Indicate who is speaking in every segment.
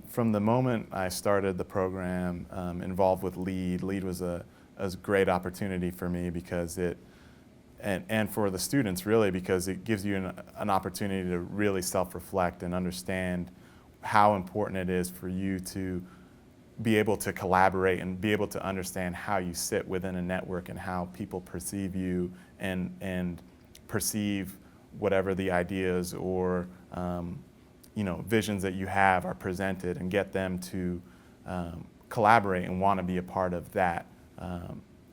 Speaker 1: From the moment I started the program involved with LEIGH was a great opportunity for me because and for the students really, because it gives you an opportunity to really self-reflect and understand how important it is for you to be able to collaborate and be able to understand how you sit within a network and how people perceive you and perceive whatever the ideas or visions that you have are presented, and get them to collaborate and want to be a part of that.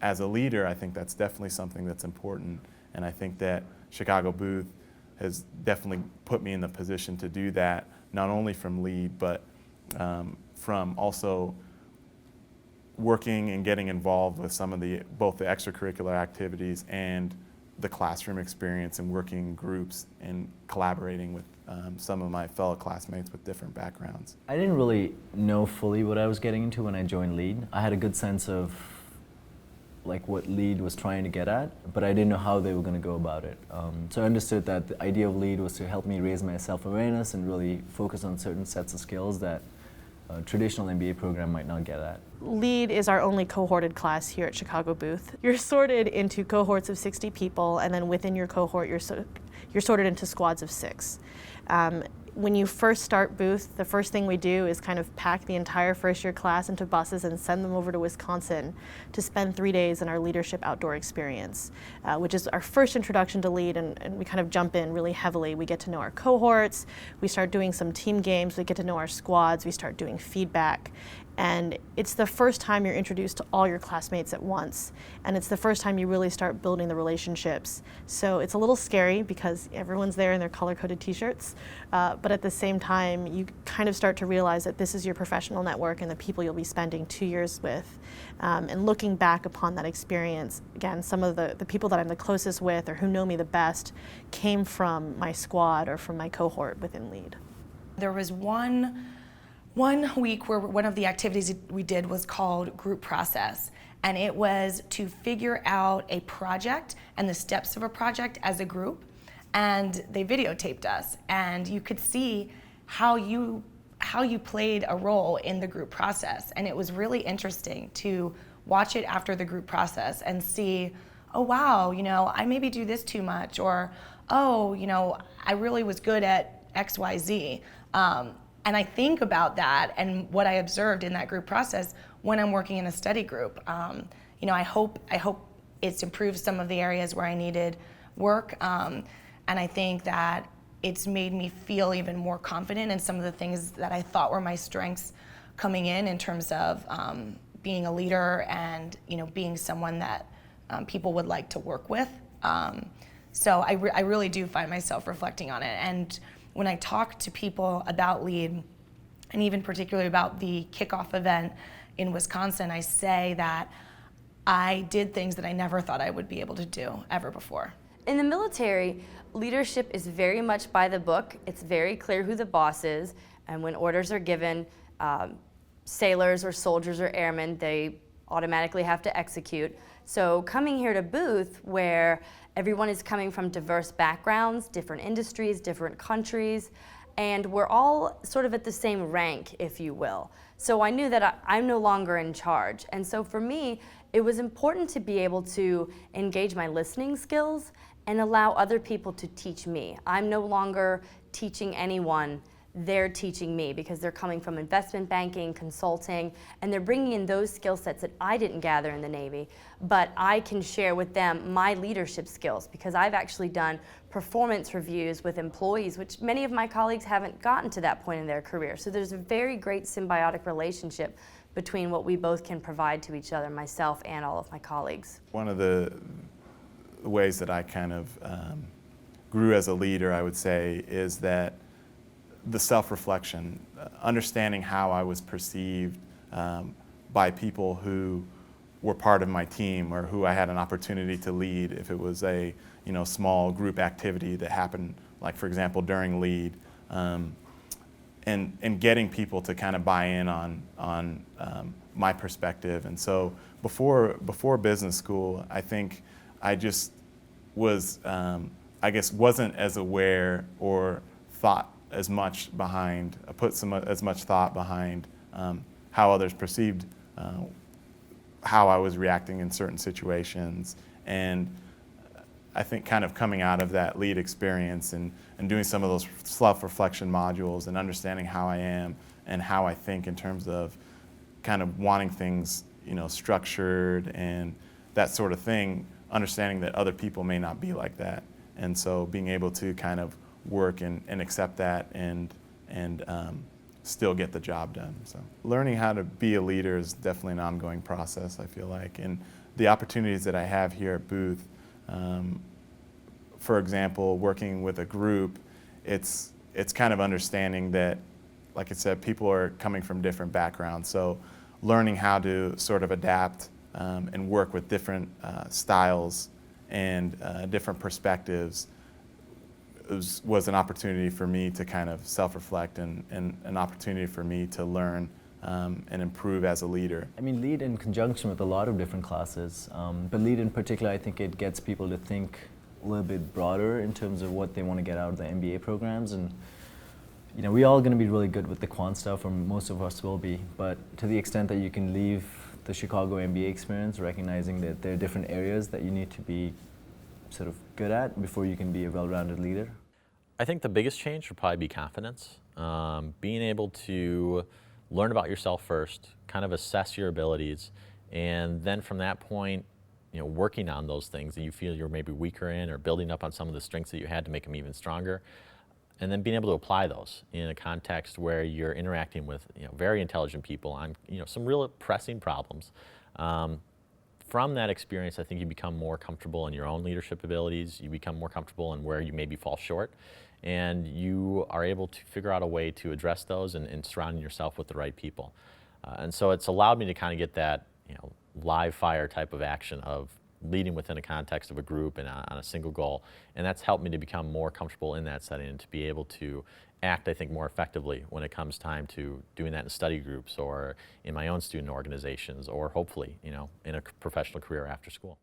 Speaker 1: As a leader, I think that's definitely something that's important, and I think that Chicago Booth has definitely put me in the position to do that, not only from LEIGH, but from also working and getting involved with some of both the extracurricular activities and the classroom experience, and working in groups and collaborating with some of my fellow classmates with different backgrounds.
Speaker 2: I didn't really know fully what I was getting into when I joined LEIGH. I had a good sense of what LEIGH was trying to get at, but I didn't know how they were going to go about it. So I understood that the idea of LEIGH was to help me raise my self-awareness and really focus on certain sets of skills that a traditional MBA program might not get at.
Speaker 3: LEIGH is our only cohorted class here at Chicago Booth. You're sorted into cohorts of 60 people, and then within your cohort you're sorted into squads of 6. When you first start Booth, the first thing we do is kind of pack the entire first year class into buses and send them over to Wisconsin to spend 3 days in our leadership outdoor experience, which is our first introduction to LEIGH, and we kind of jump in really heavily. We get to know our cohorts, we start doing some team games, we get to know our squads, we start doing feedback. And it's the first time you're introduced to all your classmates at once. And it's the first time you really start building the relationships. So it's a little scary because everyone's there in their color-coded t-shirts. But at the same time, you kind of start to realize that this is your professional network and the people you'll be spending 2 years with. And looking back upon that experience, again, some of the people that I'm the closest with or who know me the best came from my squad or from my cohort within LEIGH.
Speaker 4: There was one week where one of the activities we did was called group process, and it was to figure out a project and the steps of a project as a group, and they videotaped us, and you could see how you played a role in the group process, and it was really interesting to watch it after the group process and see, oh wow, I maybe do this too much, or oh, I really was good at XYZ. And I think about that and what I observed in that group process when I'm working in a study group. I hope it's improved some of the areas where I needed work, and I think that it's made me feel even more confident in some of the things that I thought were my strengths coming in terms of being a leader and being someone that people would like to work with. So I really do find myself reflecting on it. And when I talk to people about LEIGH, and even particularly about the kickoff event in Wisconsin, I say that I did things that I never thought I would be able to do ever before.
Speaker 5: In the military, leadership is very much by the book. It's very clear who the boss is, and when orders are given, sailors or soldiers or airmen, they automatically have to execute. So coming here to Booth, where everyone is coming from diverse backgrounds, different industries, different countries, and we're all sort of at the same rank, if you will. So I knew that I'm no longer in charge. And so for me, it was important to be able to engage my listening skills and allow other people to teach me. I'm no longer teaching anyone. They're teaching me because they're coming from investment banking, consulting, and they're bringing in those skill sets that I didn't gather in the Navy, but I can share with them my leadership skills because I've actually done performance reviews with employees, which many of my colleagues haven't gotten to that point in their career. So there's a very great symbiotic relationship between what we both can provide to each other, myself and all of my colleagues.
Speaker 1: One of the ways that I kind of grew as a leader, I would say, is that the self-reflection, understanding how I was perceived by people who were part of my team or who I had an opportunity to lead if it was a small group activity that happened, like for example during LEIGH, and getting people to kind of buy in on my perspective. And so before business school, I think I just was, wasn't as aware or thought as much behind, put as much thought behind how others perceived how I was reacting in certain situations. And I think kind of coming out of that LEAD experience and doing some of those self-reflection modules and understanding how I am and how I think in terms of kind of wanting things, you know, structured and that sort of thing, understanding that other people may not be like that. And so being able to kind of work and accept that and still get the job done. So learning how to be a leader is definitely an ongoing process, I feel like. And the opportunities that I have here at Booth, for example, working with a group, it's kind of understanding that, like I said, people are coming from different backgrounds. So learning how to sort of adapt and work with different styles and different perspectives was an opportunity for me to kind of self-reflect and an opportunity for me to learn and improve as a leader.
Speaker 2: I mean, LEAD in conjunction with a lot of different classes, but LEAD in particular, I think it gets people to think a little bit broader in terms of what they want to get out of the MBA programs. And you know, we're all going to be really good with the quant stuff, or most of us will be, but to the extent that you can leave the Chicago MBA experience recognizing that there are different areas that you need to be sort of good at before you can be a well-rounded leader.
Speaker 6: I think the biggest change would probably be confidence. Being able to learn about yourself first, kind of assess your abilities, and then from that point, you know, working on those things that you feel you're maybe weaker in, or building up on some of the strengths that you had to make them even stronger, and then being able to apply those in a context where you're interacting with, you know, very intelligent people on, you know, some real pressing problems. From that experience, I think you become more comfortable in your own leadership abilities. You become more comfortable in where you maybe fall short, and you are able to figure out a way to address those and surrounding yourself with the right people. And so it's allowed me to kind of get that, you know, live fire type of action of leading within a context of a group and on a single goal. And that's helped me to become more comfortable in that setting and to be able to act, I think, more effectively when it comes time to doing that in study groups or in my own student organizations, or hopefully, you know, in a professional career after school.